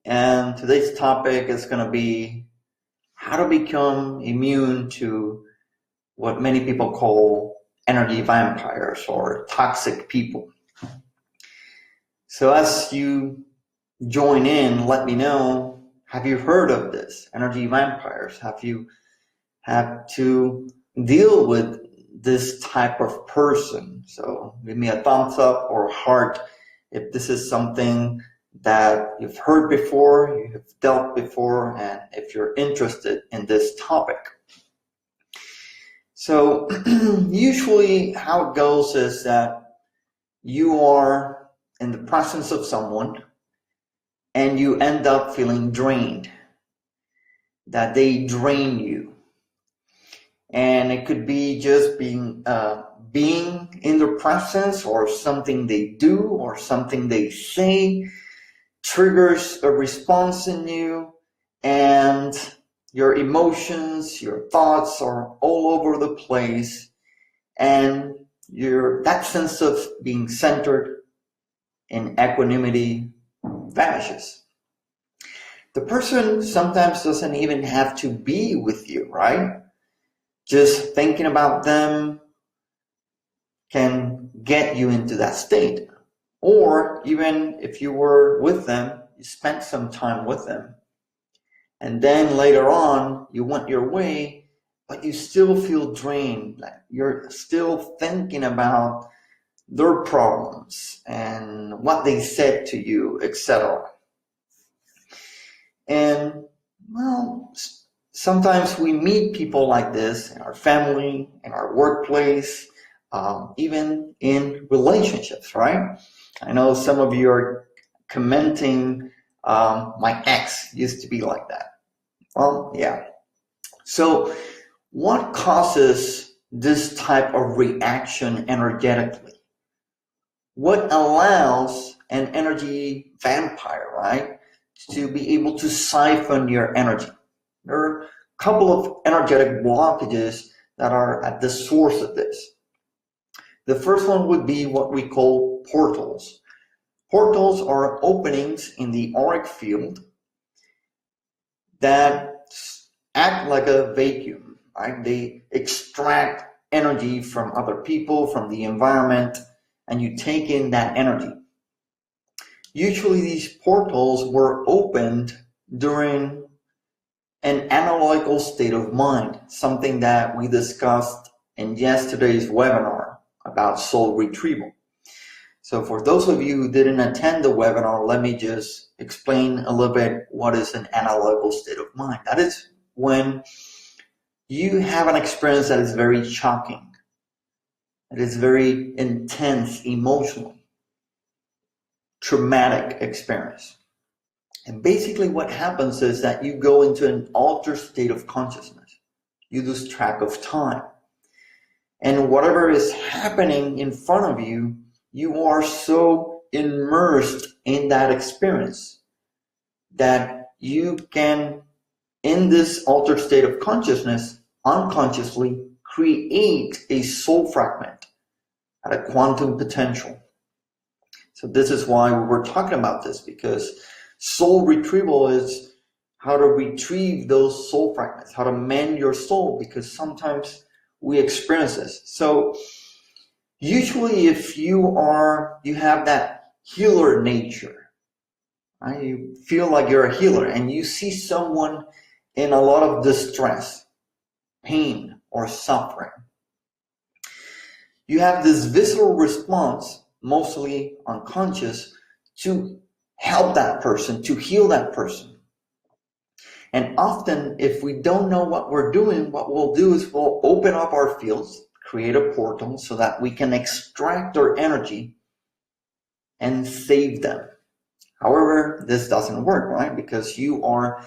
And today's topic is going to be how to become immune to what many people call energy vampires or toxic people. So as you join in, let me know, have you heard of this, energy vampires? Have you had to deal with this type of person? So give me a thumbs up or heart if this is something that you've heard before, you have dealt before, and if you're interested in this topic. So usually how it goes is that you are in the presence of someone and you end up feeling drained, that they drain you. And it could be just being in their presence, or something they do or something they say triggers a response in you, and your emotions, your thoughts are all over the place, and that sense of being centered in equanimity vanishes. The person sometimes doesn't even have to be with you, right? Just thinking about them can get you into that state. Or even if you were with them, you spent some time with them, and then later on you went your way, but you still feel drained. You're still thinking about their problems and what they said to you, etc. And well, sometimes we meet people like this in our family, in our workplace, even in relationships, right? I know some of you are commenting, my ex used to be like that. Well, yeah. So what causes this type of reaction energetically? What allows an energy vampire, right, to be able to siphon your energy? There are a couple of energetic blockages that are at the source of this. The first one would be what we call portals. Portals are openings in the auric field that act like a vacuum, right? They extract energy from other people, from the environment, and you take in that energy. Usually these portals were opened during an analytical state of mind, something that we discussed in yesterday's webinar about soul retrieval. So for those of you who didn't attend the webinar, let me just explain a little bit what is an analytical state of mind. That is when you have an experience that is very shocking, that is very intense emotionally, traumatic experience. And basically what happens is that you go into an altered state of consciousness. You lose track of time. And whatever is happening in front of you, you are so immersed in that experience that you can, in this altered state of consciousness, unconsciously create a soul fragment at a quantum potential. So this is why we're talking about this, because soul retrieval is how to retrieve those soul fragments, how to mend your soul, because sometimes we experience this. So usually if you have that healer nature, right? You feel like you're a healer and you see someone in a lot of distress, pain, or suffering, you have this visceral response, mostly unconscious, to help that person, to heal that person. And often, if we don't know what we're doing, what we'll do is we'll open up our fields, create a portal so that we can extract their energy and save them. However, this doesn't work, right? Because you are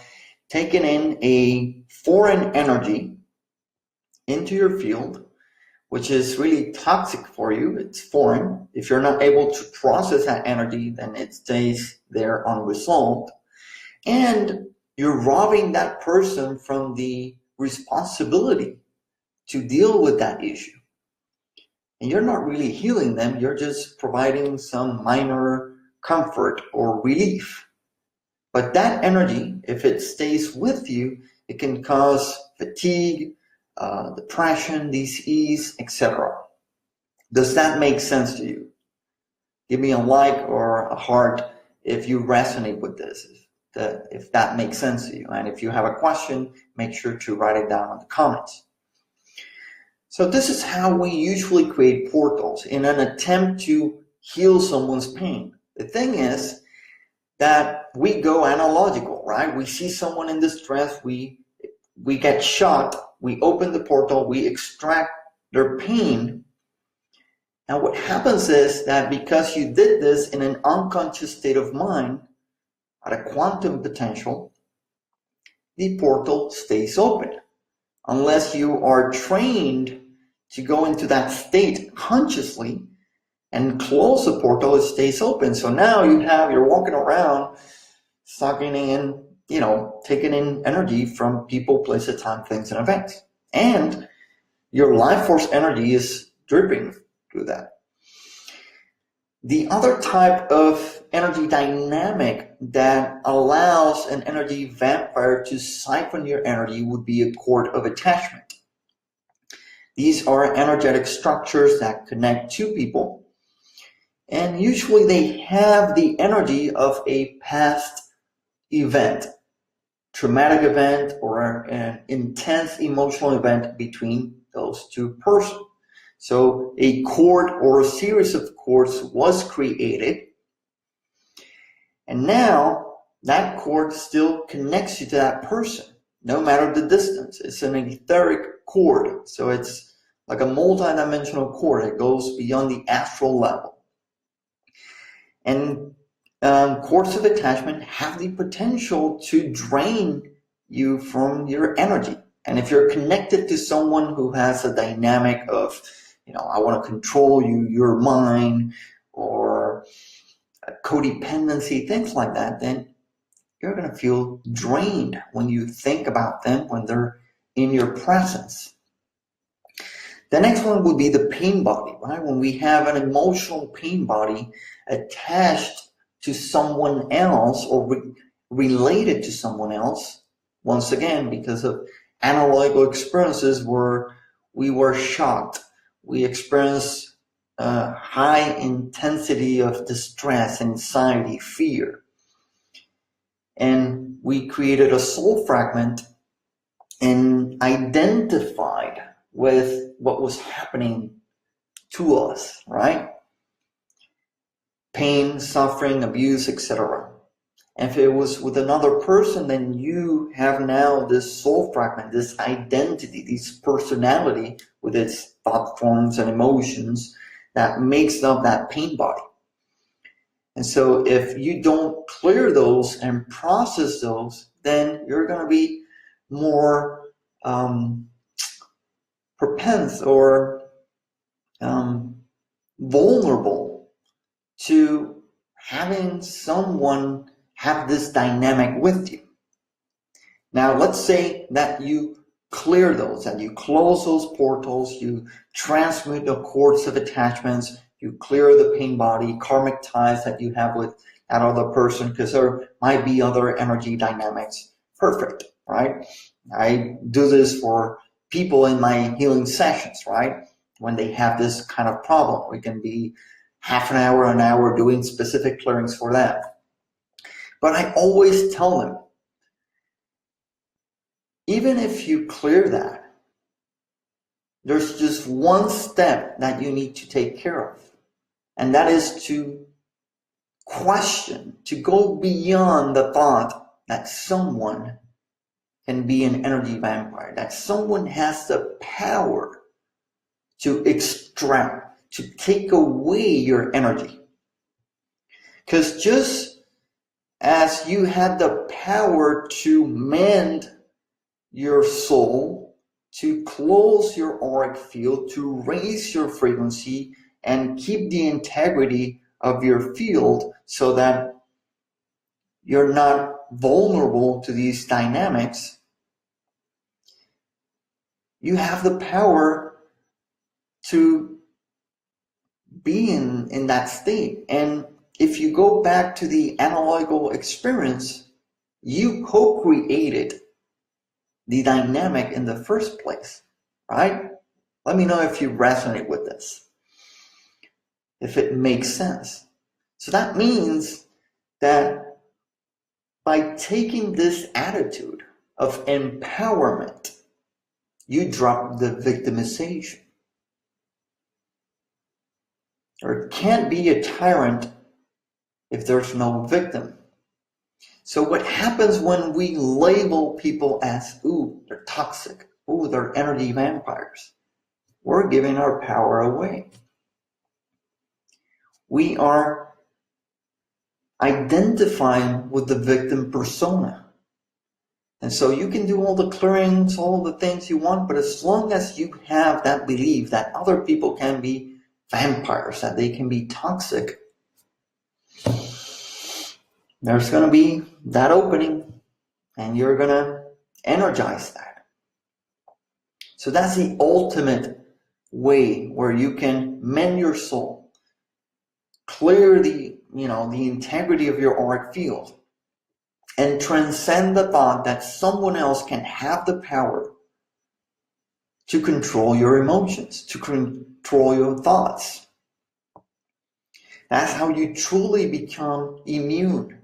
taking in a foreign energy into your field, which is really toxic for you. It's foreign. If you're not able to process that energy, then it stays there unresolved. And you're robbing that person from the responsibility to deal with that issue. And you're not really healing them, you're just providing some minor comfort or relief. But that energy, if it stays with you, it can cause fatigue, depression, disease, etc. Does that make sense to you? Give me a like or a heart if you resonate with this, if that makes sense to you. And if you have a question, make sure to write it down in the comments. So this is how we usually create portals in an attempt to heal someone's pain. The thing is that we go analogical, right? We see someone in distress, we get shocked, we open the portal, we extract their pain. And what happens is that because you did this in an unconscious state of mind, at a quantum potential, the portal stays open. Unless you are trained to go into that state consciously and close the portal, it stays open. So now you're walking around sucking in, taking in energy from people, places, time, things, and events. And your life force energy is dripping through that. The other type of energy dynamic that allows an energy vampire to siphon your energy would be a cord of attachment. These are energetic structures that connect two people, and usually they have the energy of a past event, traumatic event, or an intense emotional event between those two persons. So a cord or a series of cords was created, and now that cord still connects you to that person, no matter the distance. It's an etheric cord, so it's like a multi-dimensional cord that goes beyond the astral level. And cords of attachment have the potential to drain you from your energy. And if you're connected to someone who has a dynamic of, I want to control you, you're mine, or codependency, things like that, then you're going to feel drained when you think about them, when they're in your presence. The next one would be the pain body, right? When we have an emotional pain body attached to someone else or related to someone else, once again, because of analytical experiences where we were shocked, we experienced high intensity of distress, anxiety, fear. And we created a soul fragment and identified with what was happening to us, right? Pain, suffering, abuse, etc. And if it was with another person, then you have now this soul fragment, this identity, this personality with its thought forms and emotions that makes up that pain body. And so if you don't clear those and process those, then you're going to be more propense or vulnerable to having someone have this dynamic with you. Now, let's say that you clear those, that you close those portals, you transmute the cords of attachments, you clear the pain body, karmic ties that you have with that other person, because there might be other energy dynamics. Perfect, right? I do this for people in my healing sessions, right? When they have this kind of problem, we can be half an hour doing specific clearings for that. But I always tell them, even if you clear that, there's just one step that you need to take care of. And that is to question, to go beyond the thought that someone can be an energy vampire, that someone has the power to extract, to take away your energy. Because just as you had the power to mend your soul, to close your auric field, to raise your frequency, and keep the integrity of your field so that you're not vulnerable to these dynamics, you have the power to be in that state. And if you go back to the analytical experience, You co-created the dynamic in the first place, right? Let me know if you resonate with this, if it makes sense. So that means that by taking this attitude of empowerment, you drop the victimization. There can't be a tyrant if there's no victim. So what happens when we label people as, ooh, they're toxic, ooh, they're energy vampires? We're giving our power away. We are identifying with the victim persona. And so you can do all the clearings, all the things you want, but as long as you have that belief that other people can be vampires, that they can be toxic, there's going to be that opening and you're going to energize that. So that's the ultimate way where you can mend your soul, clear the integrity of your auric field, and transcend the thought that someone else can have the power to control your emotions, to control your thoughts. That's how you truly become immune.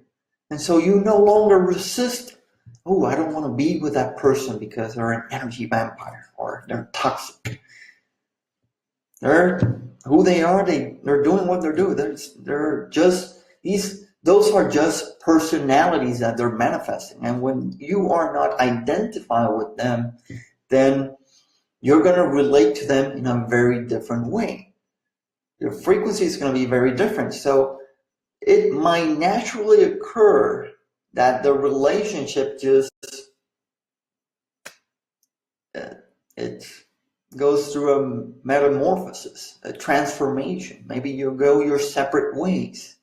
And so you no longer resist, oh, I don't want to be with that person because they're an energy vampire or they're toxic. They're who they are, they're doing what they're doing. They're just those are just personalities that they're manifesting. And when you are not identified with them, then you're going to relate to them in a very different way. Your frequency is going to be very different. So it might naturally occur that the relationship just it goes through a metamorphosis, a transformation. Maybe you go your separate ways.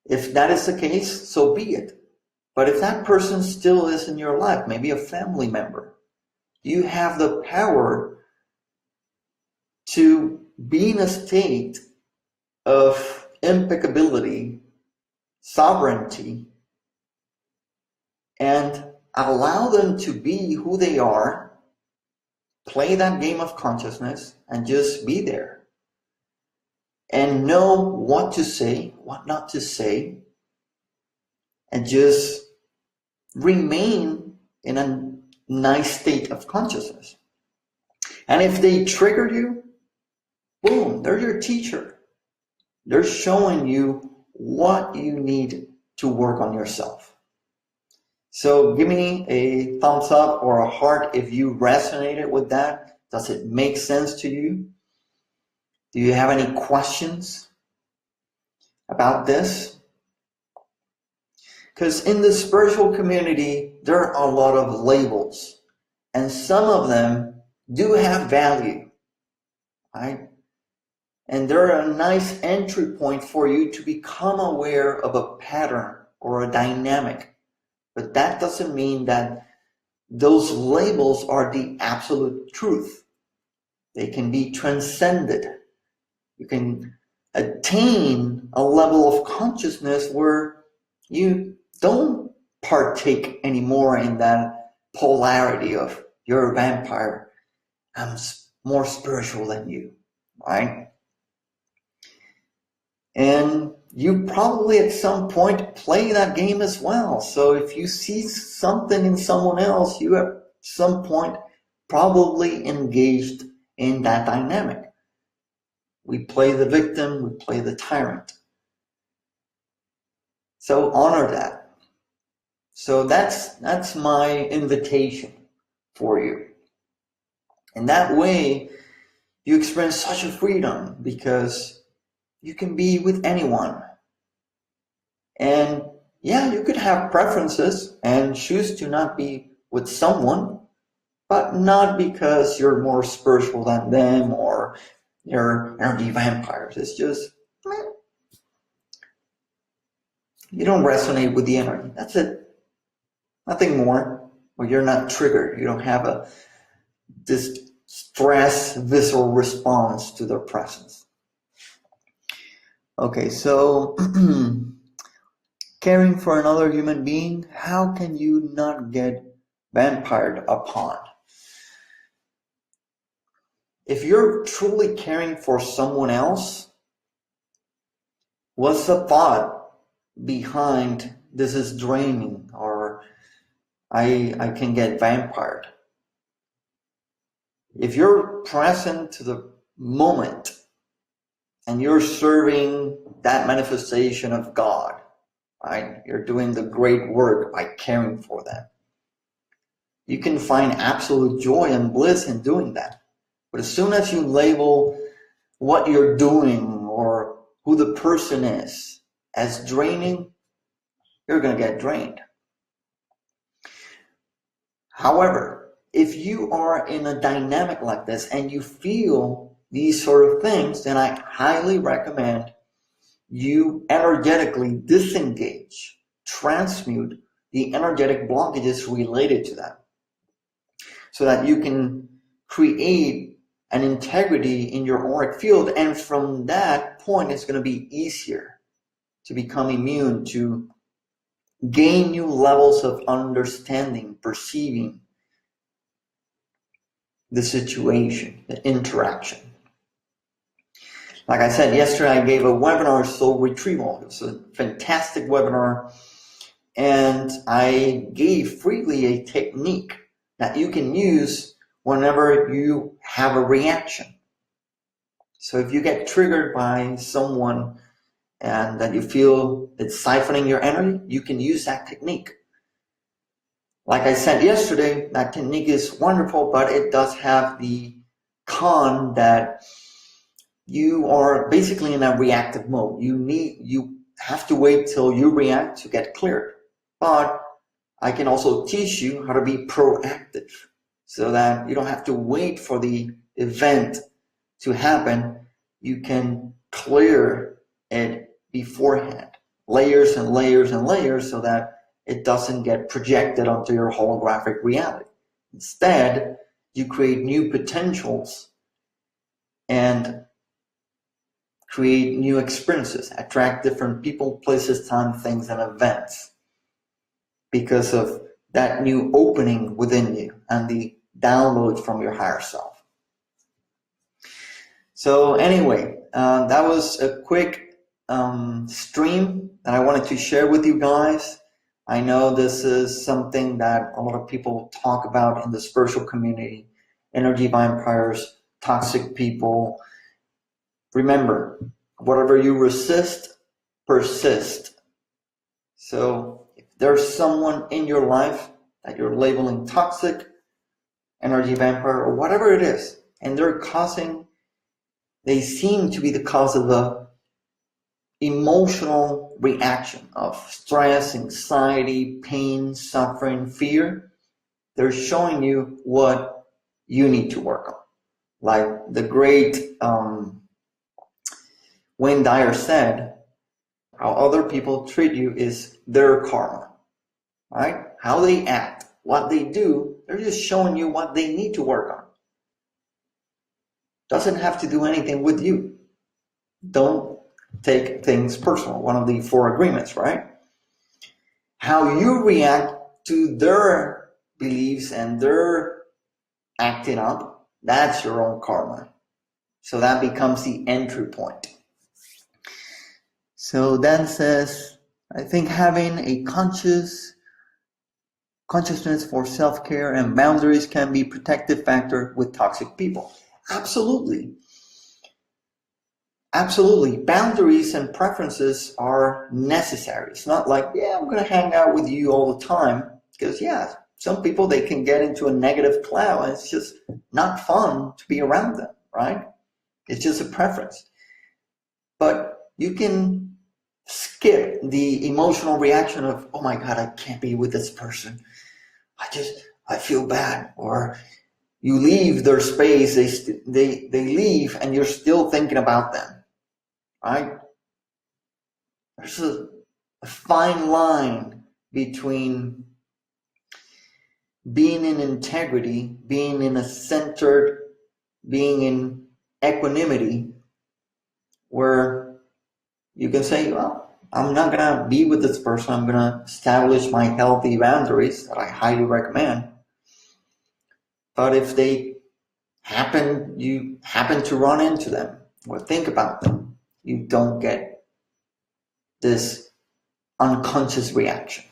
If that is the case, so be it. But if that person still is in your life, maybe a family member, you have the power to be in a state of impeccability, sovereignty, and allow them to be who they are, play that game of consciousness, and just be there. And know what to say, what not to say, and just remain in a nice state of consciousness. And if they trigger you, boom, they're your teacher. They're showing you what you need to work on yourself. So give me a thumbs up or a heart if you resonated with that. Does it make sense to you? Do you have any questions about this? Because in the spiritual community, there are a lot of labels, and some of them do have value, right? And they're a nice entry point for you to become aware of a pattern or a dynamic. But that doesn't mean that those labels are the absolute truth. They can be transcended. You can attain a level of consciousness where you don't partake anymore in that polarity of you're a vampire, I'm more spiritual than you, right? And you probably at some point play that game as well. So if you see something in someone else, you at some point probably engaged in that dynamic. We play the victim, we play the tyrant. So honor that. So that's my invitation for you. And that way you experience such a freedom because you can be with anyone. And yeah, you could have preferences and choose to not be with someone, but not because you're more spiritual than them or you're energy vampires. It's just, you don't resonate with the energy. That's it. Nothing more. Or you're not triggered. You don't have this stress visceral response to their presence. Okay, so caring for another human being, how can you not get vampired upon? If you're truly caring for someone else, what's the thought behind this is draining or I can get vampired? If you're present to the moment and you're serving that manifestation of God, right? You're doing the great work by caring for them. You can find absolute joy and bliss in doing that. But as soon as you label what you're doing or who the person is as draining, you're going to get drained. However, if you are in a dynamic like this and you feel these sort of things, then I highly recommend you energetically disengage, transmute the energetic blockages related to that, so that you can create an integrity in your auric field, and from that point it's going to be easier to become immune, to gain new levels of understanding, perceiving the situation, the interaction. Like I said yesterday, I gave a webinar, Soul Retrieval. It was a fantastic webinar, and I gave freely a technique that you can use whenever you have a reaction. So if you get triggered by someone and that you feel it's siphoning your energy, you can use that technique. Like I said yesterday, that technique is wonderful, but it does have the con that you are basically in a reactive mode. You have to wait till you react to get cleared. But I can also teach you how to be proactive so that you don't have to wait for the event to happen. You can clear it beforehand, layers and layers and layers, so that it doesn't get projected onto your holographic reality. Instead, you create new potentials and create new experiences, attract different people, places, time, things, and events because of that new opening within you and the downloads from your higher self. So anyway, that was a quick stream that I wanted to share with you guys. I know this is something that a lot of people talk about in the spiritual community, energy vampires, toxic people. Remember, whatever you resist, persist. So if there's someone in your life that you're labeling toxic, energy vampire, or whatever it is, and they seem to be the cause of a emotional reaction of stress, anxiety, pain, suffering, fear, they're showing you what you need to work on. Like the great Wayne Dyer said, how other people treat you is their karma, right? How they act, what they do, they're just showing you what they need to work on. Doesn't have to do anything with you. Don't take things personal. One of the 4 agreements, right? How you react to their beliefs and their acting up, that's your own karma. So that becomes the entry point. So Dan says, I think having a consciousness for self-care and boundaries can be a protective factor with toxic people. Absolutely. Absolutely. Boundaries and preferences are necessary. It's not like, yeah, I'm going to hang out with you all the time. Because, yeah, some people, they can get into a negative cloud and it's just not fun to be around them, right? It's just a preference. But you can skip the emotional reaction of, oh my God, I can't be with this person. I feel bad. Or you leave their space, they leave and you're still thinking about them, right? There's a fine line between being in integrity, being in a centered, being in equanimity, where you can say, well, I'm not gonna be with this person. I'm gonna establish my healthy boundaries that I highly recommend. But if you happen to run into them or think about them, you don't get this unconscious reaction.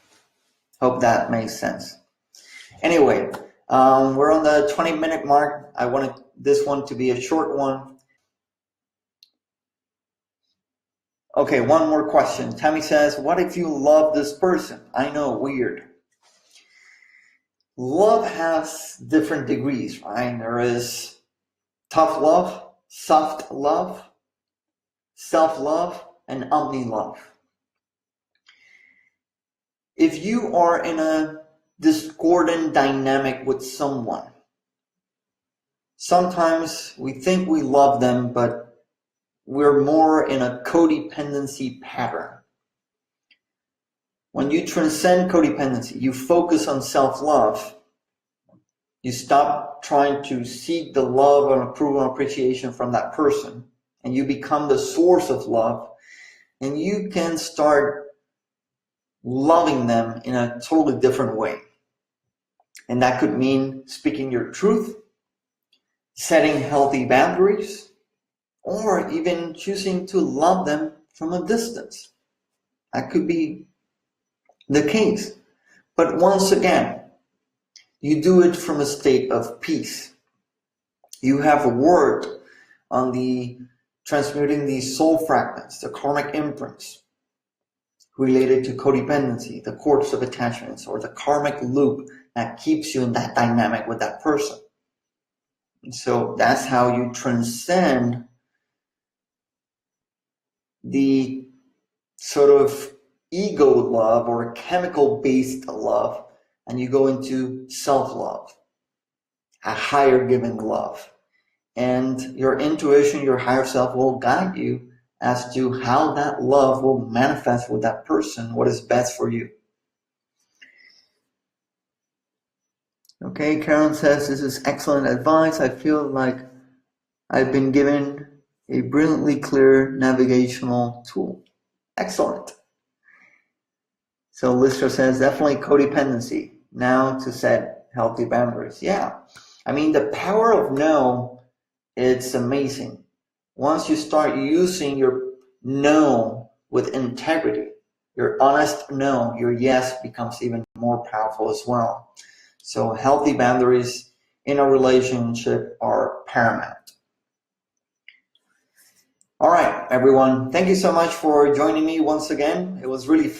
Hope that makes sense. Anyway, we're on the 20-minute mark. I wanted this one to be a short one. Okay, one more question. Tammy says, what if you love this person? I know, weird. Love has different degrees, right? There is tough love, soft love, self-love, and omni-love. If you are in a discordant dynamic with someone, sometimes we think we love them, but we're more in a codependency pattern. When you transcend codependency, you focus on self-love, you stop trying to seek the love and approval and appreciation from that person, and you become the source of love, and you can start loving them in a totally different way. And that could mean speaking your truth, setting healthy boundaries, or even choosing to love them from a distance. That could be the case. But once again, you do it from a state of peace. You have worked on transmuting these soul fragments, the karmic imprints related to codependency, the cords of attachments, or the karmic loop that keeps you in that dynamic with that person. And so that's how you transcend the sort of ego love or chemical-based love, and you go into self-love, a higher giving love. And your intuition, your higher self will guide you as to how that love will manifest with that person, what is best for you. Okay, Karen says, this is excellent advice. I feel like I've been given a brilliantly clear navigational tool. Excellent. So Lister says, definitely codependency. Now to set healthy boundaries. Yeah. I mean, the power of no, it's amazing. Once you start using your no with integrity, your honest no, your yes becomes even more powerful as well. So healthy boundaries in a relationship are paramount. All right, everyone. Thank you so much for joining me once again. It was really fun.